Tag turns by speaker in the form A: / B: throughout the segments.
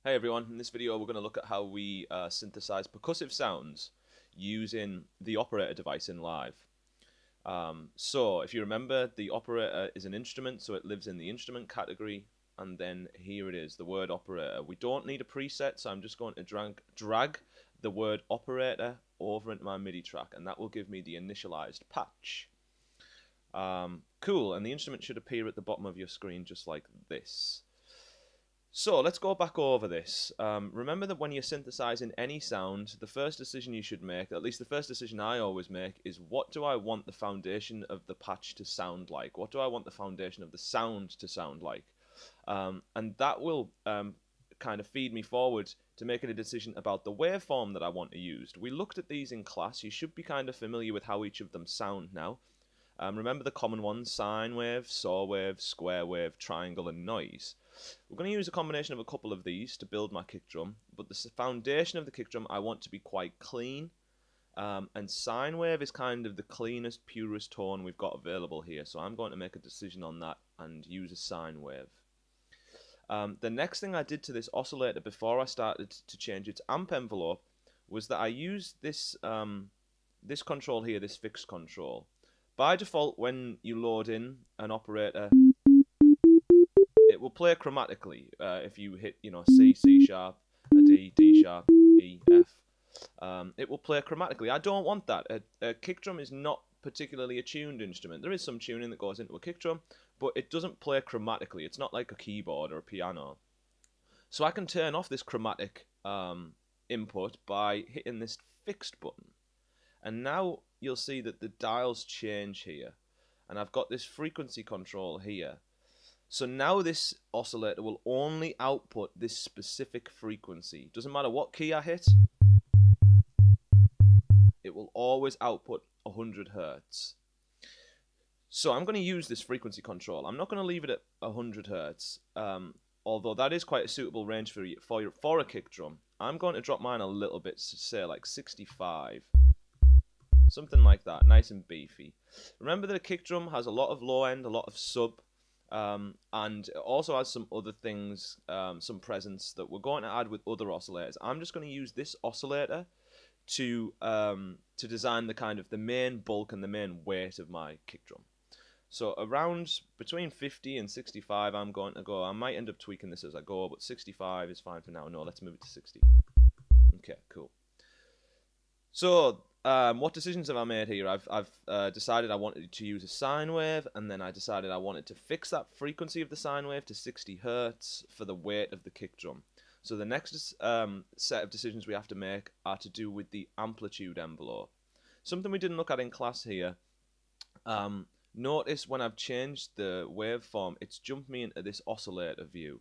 A: Hey everyone, in this video we're going to look at how we synthesize percussive sounds using the operator device in Live. So if you remember, the operator is an instrument, so it lives in the instrument category, and then here it is, the word operator. We don't need a preset, so I'm just going to drag the word operator over into my MIDI track, and that will give me the initialized patch. Cool, and the instrument should appear at the bottom of your screen just like this. So let's go back over this. Remember that when you're synthesizing any sound, the first decision you should make, at least the first decision I always make, is what do I want the foundation of the patch to sound like? What do I want the foundation of the sound to sound like? And that will kind of feed me forward to making a decision about the waveform that I want to use. We looked at these in class. You should be kind of familiar with how each of them sound now. Remember the common ones: sine wave, saw wave, square wave, triangle, and noise. We're going to use a combination of a couple of these to build my kick drum, but the foundation of the kick drum I want to be quite clean, and sine wave is kind of the cleanest, purest tone we've got available here, so I'm going to make a decision on that and use a sine wave. The next thing I did to this oscillator before I started to change its amp envelope was that I used this, this control here, this fixed control. By default, when you load in an operator, it will play chromatically. If you hit, C, C sharp, a D, D sharp, E, F, it will play chromatically. I don't want that. A kick drum is not particularly a tuned instrument. There is some tuning that goes into a kick drum, but it doesn't play chromatically. It's not like a keyboard or a piano. So I can turn off this chromatic input by hitting this fixed button. And now you'll see that the dials change here. And I've got this frequency control here. So now this oscillator will only output this specific frequency. Doesn't matter what key I hit, it will always output 100 Hertz. So I'm going to use this frequency control. I'm not going to leave it at 100 Hertz, although that is quite a suitable range for a kick drum. I'm going to drop mine a little bit, say like 65. Something like that, nice and beefy. Remember that a kick drum has a lot of low end, a lot of sub, and it also has some other things, some presence that we're going to add with other oscillators. I'm just going to use this oscillator to design the kind of the main bulk and the main weight of my kick drum. So around between 50 and 65 I'm going to go. I might end up tweaking this as I go, but 65 is fine for now. No, let's move it to 60. Okay, cool. So what decisions have I made here? I've decided I wanted to use a sine wave, and then I decided I wanted to fix that frequency of the sine wave to 60 Hertz for the weight of the kick drum. So the next set of decisions we have to make are to do with the amplitude envelope. Something we didn't look at in class here. Notice when I've changed the waveform, it's jumped me into this oscillator view.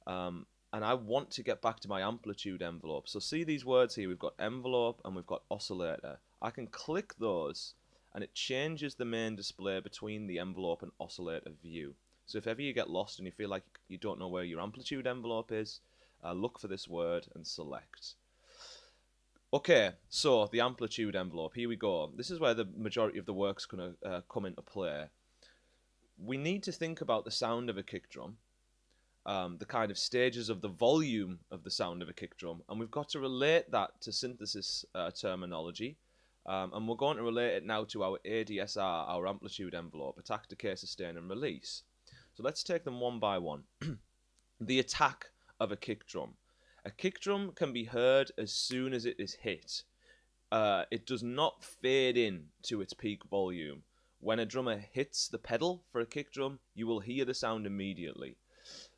A: And I want to get back to my amplitude envelope. So see these words here, we've got envelope and we've got oscillator. I can click those and it changes the main display between the envelope and oscillator view. So if ever you get lost and you feel like you don't know where your amplitude envelope is, look for this word and select. Okay, so the amplitude envelope, here we go. This is where the majority of the work's going to come into play. We need to think about the sound of a kick drum. The kind of stages of the volume of the sound of a kick drum, and we've got to relate that to synthesis terminology, and we're going to relate it now to our ADSR, our amplitude envelope: attack, decay, sustain, and release. So let's take them one by one. The attack of a kick drum. A kick drum can be heard as soon as it is hit. It does not fade in to its peak volume. When a drummer hits the pedal for a kick drum, you will hear the sound immediately.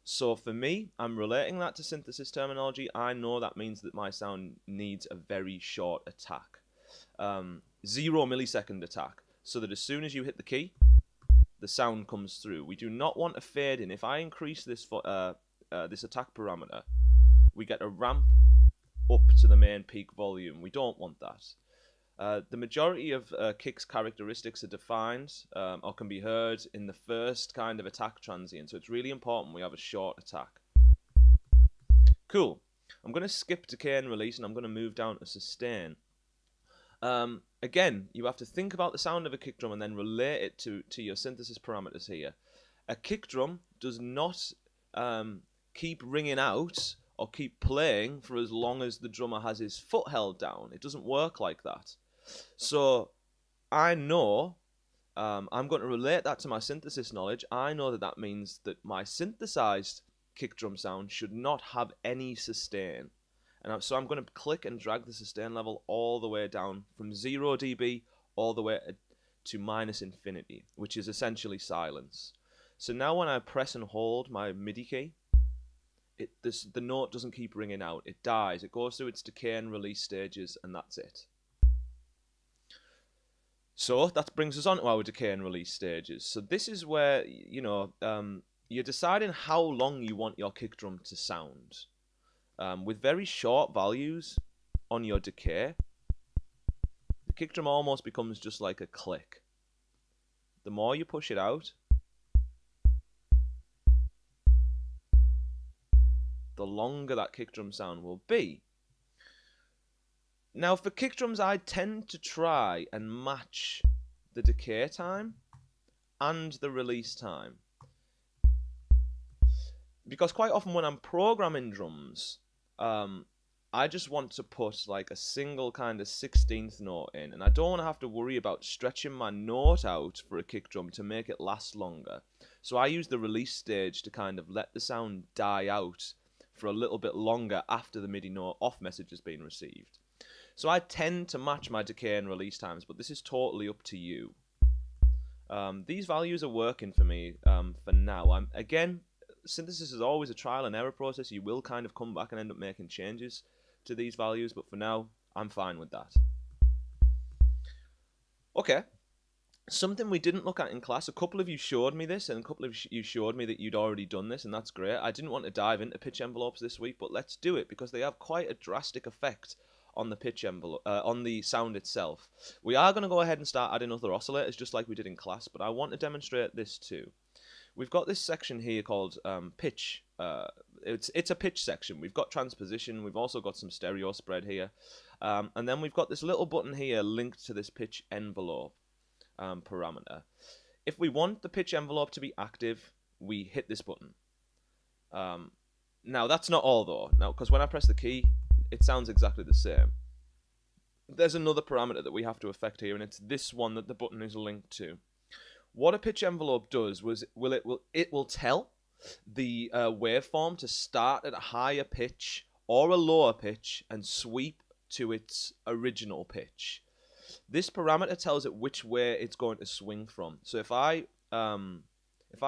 A: So for me, I'm relating that to synthesis terminology. I know that means that my sound needs a very short attack. 0 millisecond attack. So that as soon as you hit the key, the sound comes through. We do not want a fade in. If I increase this this attack parameter, we get a ramp up to the main peak volume. We don't want that. The majority of kick's characteristics are defined or can be heard in the first kind of attack transient, so it's really important we have a short attack. Cool. I'm going to skip decay and release, and I'm going to move down to sustain. Again, you have to think about the sound of a kick drum and then relate it to your synthesis parameters here. A kick drum does not keep ringing out or keep playing for as long as the drummer has his foot held down. It doesn't work like that. So I know, I'm going to relate that to my synthesis knowledge. I know that that means that my synthesized kick drum sound should not have any sustain. And so I'm going to click and drag the sustain level all the way down from 0 dB all the way to minus infinity, which is essentially silence. So now when I press and hold my MIDI key, the note doesn't keep ringing out. It dies. It goes through its decay and release stages, and that's it. So that brings us on to our decay and release stages. So this is where, you're deciding how long you want your kick drum to sound. With very short values on your decay, the kick drum almost becomes just like a click. The more you push it out, the longer that kick drum sound will be. Now for kick drums, I tend to try and match the decay time and the release time. Because quite often when I'm programming drums, I just want to put like a single kind of 16th note in, and I don't want to have to worry about stretching my note out for a kick drum to make it last longer. So I use the release stage to kind of let the sound die out for a little bit longer after the MIDI note off message has been received. So I tend to match my decay and release times, but this is totally up to you. These values are working for me for now. Again, synthesis is always a trial and error process. You will kind of come back and end up making changes to these values, but for now, I'm fine with that. Okay, something we didn't look at in class, a couple of you showed me this, and a couple of you showed me that you'd already done this, and that's great. I didn't want to dive into pitch envelopes this week, but let's do it, because they have quite a drastic effect on the pitch envelope, on the sound itself. We are going to go ahead and start adding other oscillators, just like we did in class, but I want to demonstrate this too. We've got this section here called pitch. It's a pitch section. We've got transposition. We've also got some stereo spread here. And then we've got this little button here linked to this pitch envelope parameter. If we want the pitch envelope to be active, we hit this button. Now, that's not all, though. Now, because when I press the key, it sounds exactly the same. There's another parameter that we have to affect here, and it's this one that the button is linked to. What a pitch envelope does was it will tell the waveform to start at a higher pitch or a lower pitch and sweep to its original pitch. This parameter tells it which way it's going to swing from. So if I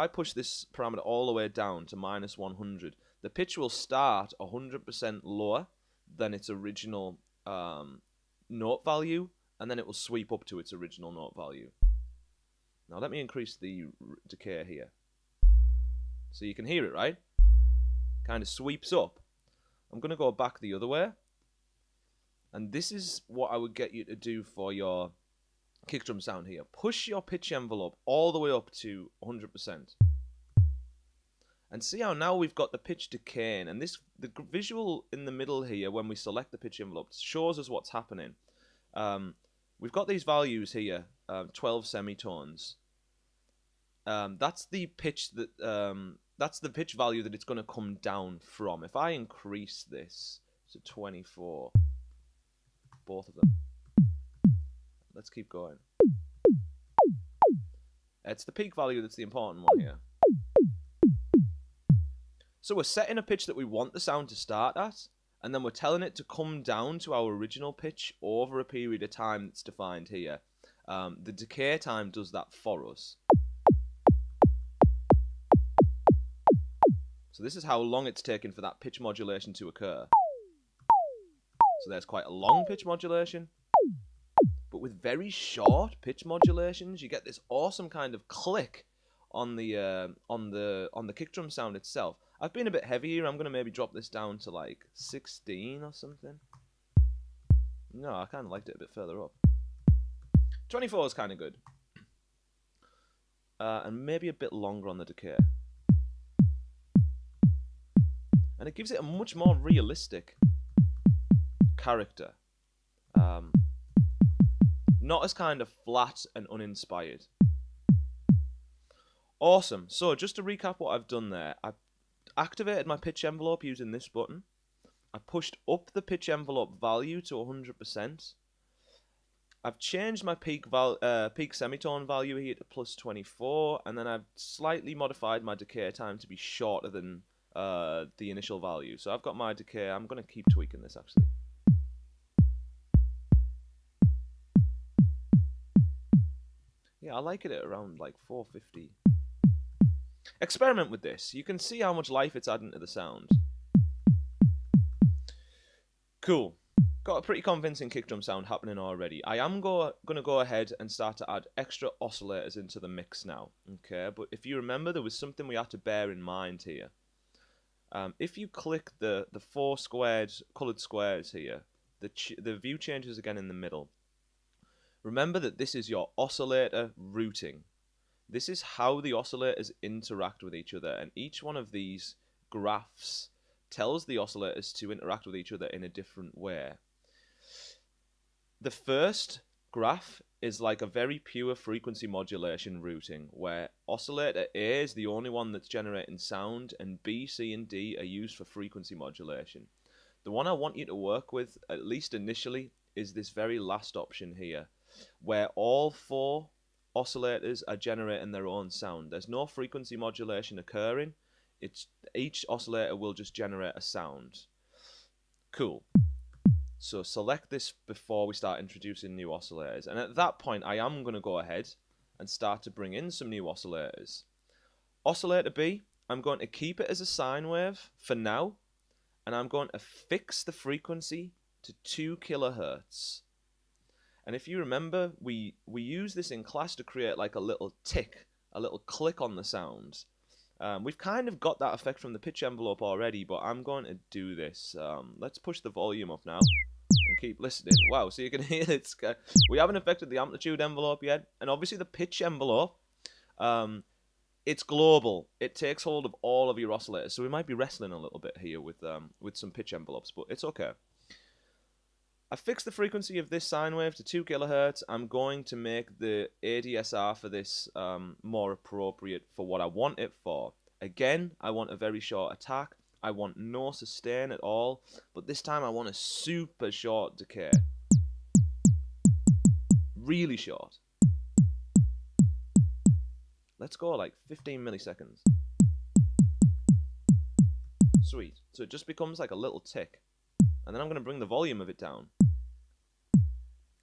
A: push this parameter all the way down to minus 100, the pitch will start 100% lower than its original note value, and then it will sweep up to its original note value. Now let me increase the decay here. So you can hear it, right? Kind of sweeps up. I'm going to go back the other way. And this is what I would get you to do for your kick drum sound here. Push your pitch envelope all the way up to 100%. And see how now we've got the pitch decaying. And the visual in the middle here, when we select the pitch envelope, shows us what's happening. We've got these values here, 12 semitones. That's the pitch that's the pitch value that it's going to come down from. If I increase this to 24, both of them. Let's keep going. It's the peak value that's the important one here. So we're setting a pitch that we want the sound to start at, and then we're telling it to come down to our original pitch over a period of time that's defined here. The decay time does that for us. So this is how long it's taken for that pitch modulation to occur. So there's quite a long pitch modulation, but with very short pitch modulations, you get this awesome kind of click on the kick drum sound itself. I've been a bit heavier. I'm going to maybe drop this down to like 16 or something. No, I kind of liked it a bit further up. 24 is kind of good. And maybe a bit longer on the decay. And it gives it a much more realistic character. Not as kind of flat and uninspired. Awesome. So just to recap what I've done there, I've activated my pitch envelope using this button. I pushed up the pitch envelope value to 100%. I've changed my peak semitone value here to plus 24, and then I've slightly modified my decay time to be shorter than the initial value. So I've got my decay. I'm going to keep tweaking this actually. Yeah, I like it at around like 450. Experiment with this. You can see how much life it's adding to the sound. Cool. Got a pretty convincing kick drum sound happening already. I am going to go ahead and start to add extra oscillators into the mix now. Okay, but if you remember, there was something we had to bear in mind here. If you click the four coloured squares here, the view changes again in the middle. Remember that this is your oscillator routing. This is how the oscillators interact with each other, and each one of these graphs tells the oscillators to interact with each other in a different way. The first graph is like a very pure frequency modulation routing, where oscillator A is the only one that's generating sound, and B, C, and D are used for frequency modulation. The one I want you to work with, at least initially, is this very last option here, where all four oscillators are generating their own sound. There's no frequency modulation occurring. Each oscillator will just generate a sound. Cool. So select this before we start introducing new oscillators. And at that point, I am going to go ahead and start to bring in some new oscillators. Oscillator B, I'm going to keep it as a sine wave for now, and I'm going to fix the frequency to 2 kilohertz. And if you remember, we use this in class to create like a little tick, a little click on the sound. We've kind of got that effect from the pitch envelope already, but I'm going to do this. Let's push the volume up now and keep listening. Wow, so you can hear it's... we haven't affected the amplitude envelope yet, and obviously the pitch envelope, it's global. It takes hold of all of your oscillators, so we might be wrestling a little bit here with some pitch envelopes, but it's okay. I fixed the frequency of this sine wave to 2 kilohertz. I'm going to make the ADSR for this more appropriate for what I want it for. Again, I want a very short attack. I want no sustain at all, but this time I want a super short decay. Really short. Let's go like 15 milliseconds. Sweet. So it just becomes like a little tick. And then I'm going to bring the volume of it down.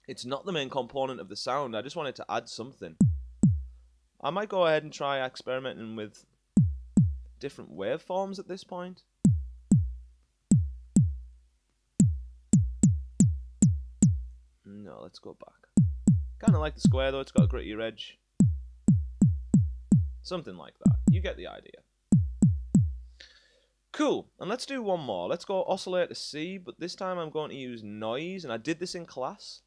A: It's not the main component of the sound. I just wanted to add something. I might go ahead and try experimenting with different waveforms at this point. No, let's go back. Kind of like the square though. It's got a grittier edge. Something like that. You get the idea. Cool, and let's do one more. Let's go oscillator C, but this time I'm going to use noise, and I did this in class.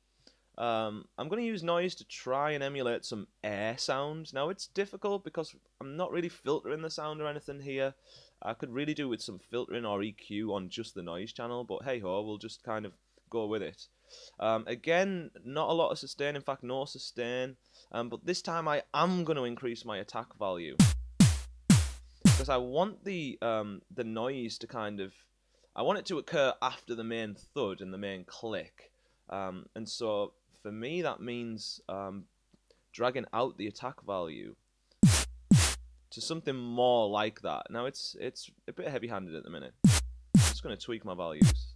A: I'm going to use noise to try and emulate some air sound. Now it's difficult because I'm not really filtering the sound or anything here. I could really do with some filtering or EQ on just the noise channel, but hey ho, we'll just kind of go with it. Again, not a lot of sustain, in fact no sustain, but this time I am going to increase my attack value. Because I want the noise to kind of... I want it to occur after the main thud and the main click. And so for me that means dragging out the attack value to something more like that. Now it's a bit heavy-handed at the minute. I'm just going to tweak my values.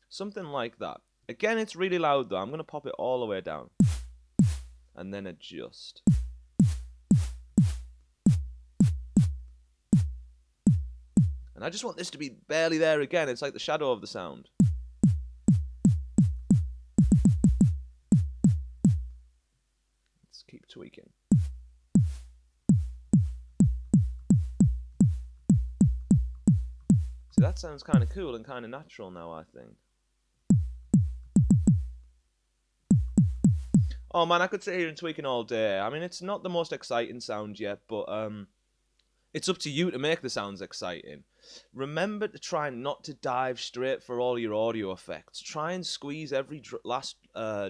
A: Something like that. Again, it's really loud though. I'm going to pop it all the way down. And then adjust. And I just want this to be barely there again. It's like the shadow of the sound. Let's keep tweaking. See, that sounds kind of cool and kind of natural now, I think. Oh man, I could sit here and tweaking all day. I mean, it's not the most exciting sound yet, but it's up to you to make the sounds exciting. Remember to try not to dive straight for all your audio effects. Try and squeeze every last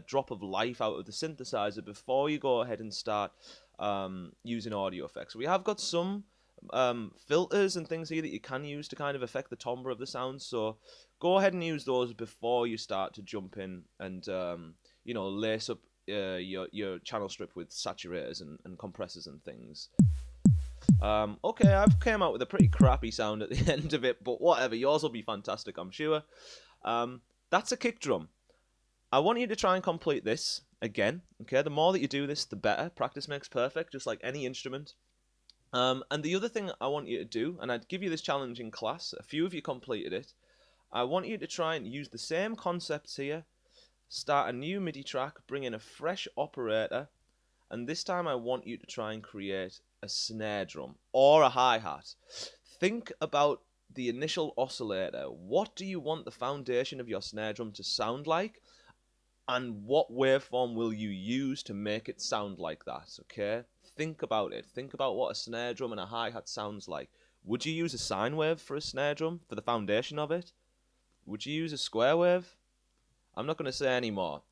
A: drop of life out of the synthesizer before you go ahead and start using audio effects. We have got some filters and things here that you can use to kind of affect the timbre of the sound. So go ahead and use those before you start to jump in and you know, lace up your channel strip with saturators and compressors and things. Okay, I've came out with a pretty crappy sound at the end of it, but whatever, yours will be fantastic, I'm sure. That's a kick drum. I want you to try and complete this again. Okay, the more that you do this, the better. Practice makes perfect, just like any instrument. And the other thing I want you to do, and I'd give you this challenge in class, a few of you completed it, I want you to try and use the same concepts here, start a new MIDI track, bring in a fresh operator, and this time I want you to try and create a snare drum or a hi-hat. Think about the initial oscillator. What do you want the foundation of your snare drum to sound like? And what waveform will you use to make it sound like that, okay? Think about it. Think about what a snare drum and a hi-hat sounds like. Would you use a sine wave for a snare drum, for the foundation of it? Would you use a square wave? I'm not going to say any more.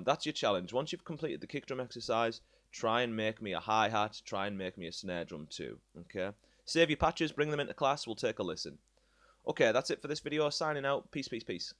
A: That's your challenge. Once you've completed the kick drum exercise, try and make me a hi-hat, try and make me a snare drum too, okay? Save your patches, bring them into class, we'll take a listen. Okay, that's it for this video. Signing out. Peace, peace, peace.